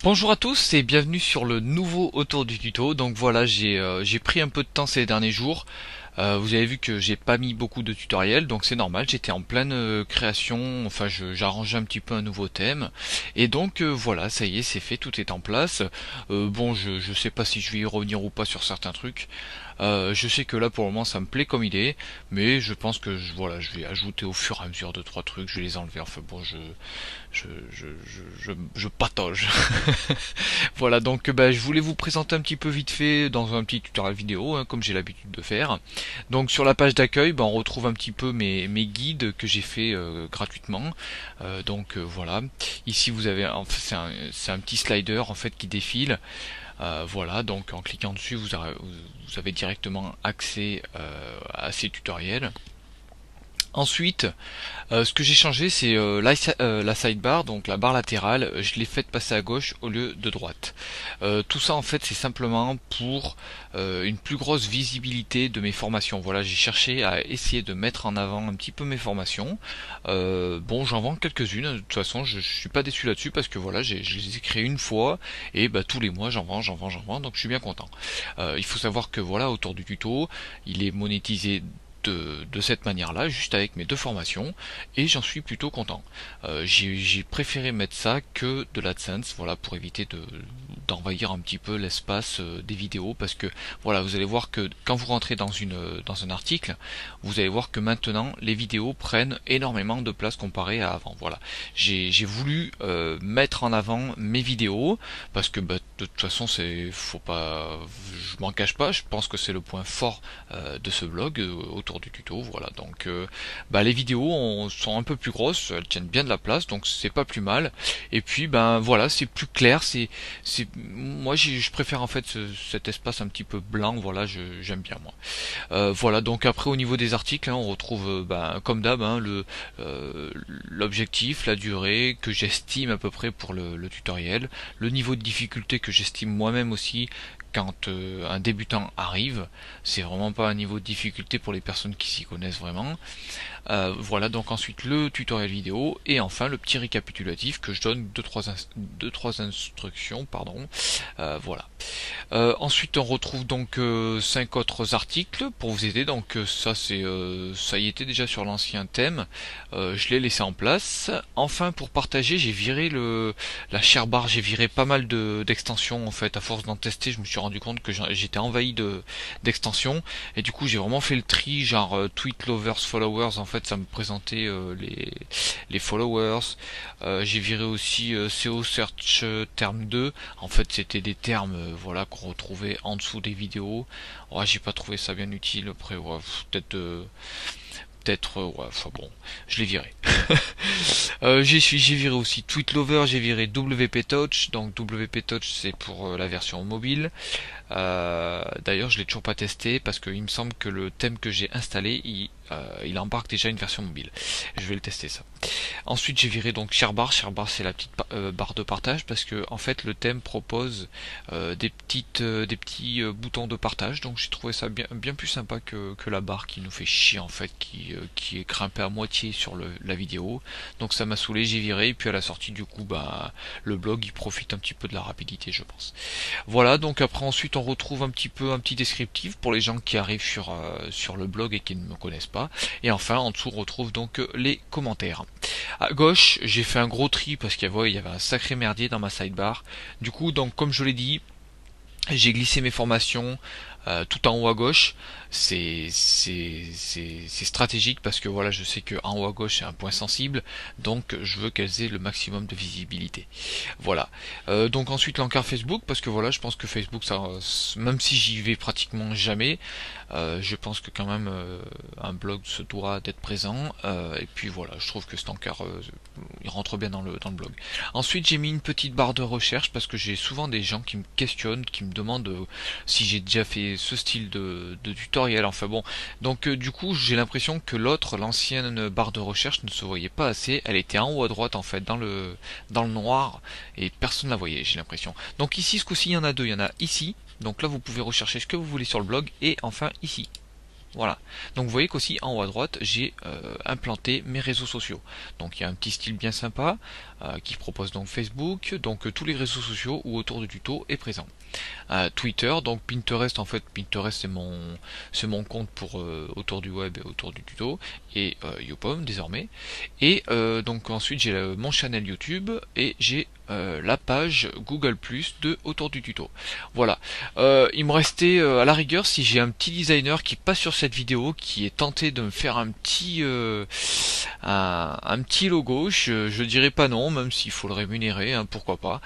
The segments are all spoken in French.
Bonjour à tous et bienvenue sur le nouveau autour du tuto. Donc voilà, j'ai pris un peu de temps ces derniers jours. Vous avez vu que j'ai pas mis beaucoup de tutoriels, donc c'est normal, j'étais en pleine création, enfin j'arrangeais un petit peu un nouveau thème. Et donc voilà, ça y est, c'est fait, tout est en place. Bon, je sais pas si je vais y revenir ou pas sur certains trucs. Je sais que là pour le moment ça me plaît comme il est, mais je pense que voilà, je vais ajouter au fur et à mesure deux trois trucs, je vais les enlever. Enfin bon, je patauge. Voilà, donc bah, je voulais vous présenter un petit peu vite fait dans un petit tutoriel vidéo, hein, comme j'ai l'habitude de faire. Donc sur la page d'accueil, bah, on retrouve un petit peu mes guides que j'ai fait gratuitement. Voilà, ici vous avez, en fait, c'est un petit slider en fait qui défile. Voilà, donc en cliquant dessus, vous avez directement accès à ces tutoriels. Ensuite, ce que j'ai changé, c'est la sidebar, donc la barre latérale, je l'ai faite passer à gauche au lieu de droite. Tout ça en fait c'est simplement pour une plus grosse visibilité de mes formations. Voilà, j'ai cherché à essayer de mettre en avant un petit peu mes formations. Bon, j'en vends quelques-unes, de toute façon je suis pas déçu là-dessus parce que voilà, je les ai créées une fois et bah, tous les mois j'en vends, donc je suis bien content. Il faut savoir que voilà, autour du tuto, il est monétisé de cette manière-là, juste avec mes deux formations, et j'en suis plutôt content. J'ai préféré mettre ça que de l'AdSense, voilà, pour éviter d'envahir un petit peu l'espace des vidéos, parce que voilà, vous allez voir que quand vous rentrez dans un article, vous allez voir que maintenant les vidéos prennent énormément de place comparé à avant. Voilà, j'ai voulu mettre en avant mes vidéos parce que bah, de toute façon faut pas, je m'en cache pas, je pense que c'est le point fort de ce blog autour du tuto. Voilà, donc bah, les vidéos sont un peu plus grosses, elles tiennent bien de la place, donc c'est pas plus mal. Et puis ben voilà, c'est plus clair, moi je préfère en fait cet espace un petit peu blanc. Voilà, j'aime bien moi. Voilà, donc après au niveau des articles, hein, on retrouve ben, comme d'hab hein, l'objectif, la durée que j'estime à peu près pour le tutoriel, le niveau de difficulté que j'estime moi-même aussi quand un débutant arrive. C'est vraiment pas un niveau de difficulté pour les personnes qui s'y connaissent vraiment. Voilà, donc ensuite le tutoriel vidéo et enfin le petit récapitulatif que je donne deux trois instructions, pardon. Voilà. Ensuite on retrouve donc 5 autres articles pour vous aider. Donc ça y était déjà sur l'ancien thème. Je l'ai laissé en place. Enfin pour partager, j'ai viré la share bar, j'ai viré pas mal d'extensions en fait. À force d'en tester, je me suis rendu compte que j'étais envahi d'extensions et du coup j'ai vraiment fait le tri, genre tweet lovers followers. En fait ça me présentait les followers. J'ai viré aussi SEO search terme 2. En fait c'était des termes voilà qu'on retrouvait en dessous des vidéos. Ouais, j'ai pas trouvé ça bien utile. Après ouais, peut-être ouais, enfin bon, je l'ai viré. J'ai viré aussi Tweetlover, j'ai viré WP Touch. Donc WP Touch c'est pour la version mobile. D'ailleurs, je l'ai toujours pas testé parce qu'il me semble que le thème que j'ai installé, il embarque déjà une version mobile. Je vais le tester ça. Ensuite, j'ai viré donc ShareBar. ShareBar, c'est la petite barre de partage parce que en fait, le thème propose des petits boutons de partage. Donc, j'ai trouvé ça bien plus sympa que la barre qui nous fait chier en fait, qui est grimpée à moitié sur la vidéo. Donc, ça m'a saoulé, j'ai viré. Et puis à la sortie, du coup, bah, le blog, il profite un petit peu de la rapidité, je pense. Voilà, donc après ensuite on retrouve un petit descriptif pour les gens qui arrivent sur le blog et qui ne me connaissent pas. Et enfin en dessous on retrouve donc les commentaires. À gauche j'ai fait un gros tri parce qu'il y avait un sacré merdier dans ma sidebar. Du coup donc comme je l'ai dit, j'ai glissé mes formations tout en haut à gauche. C'est stratégique parce que voilà, je sais que en haut à gauche c'est un point sensible, donc je veux qu'elles aient le maximum de visibilité. Voilà. Donc ensuite l'encart Facebook parce que voilà, je pense que Facebook, ça, même si j'y vais pratiquement jamais, je pense que quand même un blog se doit d'être présent. Et puis voilà, je trouve que cet encart il rentre bien dans le blog. Ensuite j'ai mis une petite barre de recherche parce que j'ai souvent des gens qui me questionnent, qui me demandent si j'ai déjà fait ce style de tutoriel. Enfin bon, donc du coup j'ai l'impression que l'ancienne barre de recherche ne se voyait pas assez. Elle était en haut à droite en fait, dans le noir, et personne ne la voyait, j'ai l'impression. Donc ici ce coup-ci il y en a deux, il y en a ici. Donc là vous pouvez rechercher ce que vous voulez sur le blog, et enfin ici. Voilà. Donc vous voyez qu'aussi en haut à droite, j'ai implanté mes réseaux sociaux. Donc il y a un petit style bien sympa qui propose donc Facebook, donc tous les réseaux sociaux où autour du tuto est présent. Twitter, donc Pinterest, en fait Pinterest c'est mon compte pour autour du web et autour du tuto, et Yopom désormais. Et donc ensuite j'ai mon channel YouTube et j'ai la page Google Plus de autour du tuto. Voilà. Il me restait à la rigueur, si j'ai un petit designer qui passe sur cette vidéo, qui est tenté de me faire un petit logo, je dirais pas non, même s'il faut le rémunérer, hein, pourquoi pas.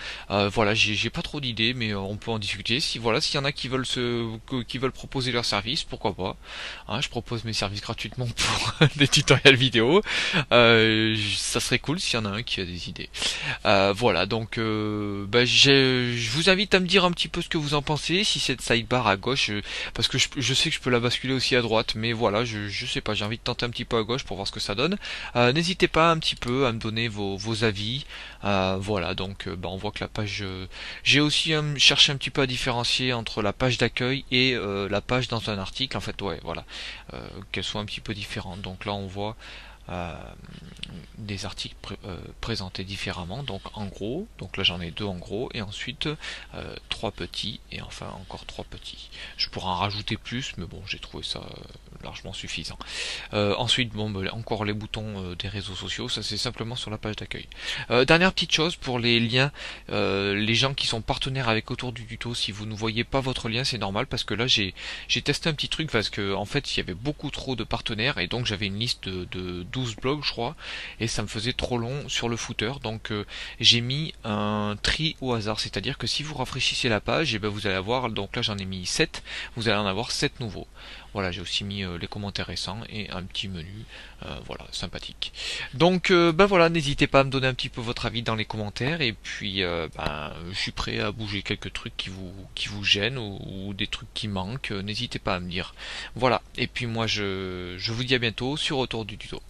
Voilà, j'ai pas trop d'idées, mais on peut en discuter. Si voilà, s'il y en a qui veulent qui veulent proposer leur service, pourquoi pas. Hein, je propose mes services gratuitement pour des tutoriels vidéo. Ça serait cool s'il y en a un qui a des idées. Voilà, donc je vous invite à me dire un petit peu ce que vous en pensez, si cette sidebar à gauche, parce que je sais que je peux la basculer aussi à droite, mais voilà, je sais pas, j'ai envie de tenter un petit peu à gauche pour voir ce que ça donne. N'hésitez pas un petit peu à me donner vos avis. Voilà, donc on voit que la page, j'ai aussi cherché un petit peu à différencier entre la page d'accueil et la page dans un article. En fait, ouais, voilà, qu'elles soient un petit peu différentes. Donc là, on voit euh, des articles présentés différemment, donc en gros, donc là j'en ai deux en gros, et ensuite trois petits, et enfin encore trois petits. Je pourrais en rajouter plus, mais bon, j'ai trouvé ça largement suffisant. Ensuite, encore les boutons des réseaux sociaux, ça c'est simplement sur la page d'accueil. Dernière petite chose pour les liens, les gens qui sont partenaires avec autour du tuto, si vous ne voyez pas votre lien, c'est normal, parce que là j'ai testé un petit truc, parce que en fait il y avait beaucoup trop de partenaires, et donc j'avais une liste de 12 blogs je crois, et ça me faisait trop long sur le footer, donc j'ai mis un tri au hasard, c'est-à-dire que si vous rafraîchissez la page, et ben vous allez avoir, donc là j'en ai mis 7, vous allez en avoir 7 nouveaux. Voilà, j'ai aussi mis les commentaires récents et un petit menu, voilà, sympathique. Donc voilà, n'hésitez pas à me donner un petit peu votre avis dans les commentaires, et puis je suis prêt à bouger quelques trucs qui vous gênent, ou des trucs qui manquent, n'hésitez pas à me dire. Voilà, et puis moi je vous dis à bientôt sur Autour du tuto.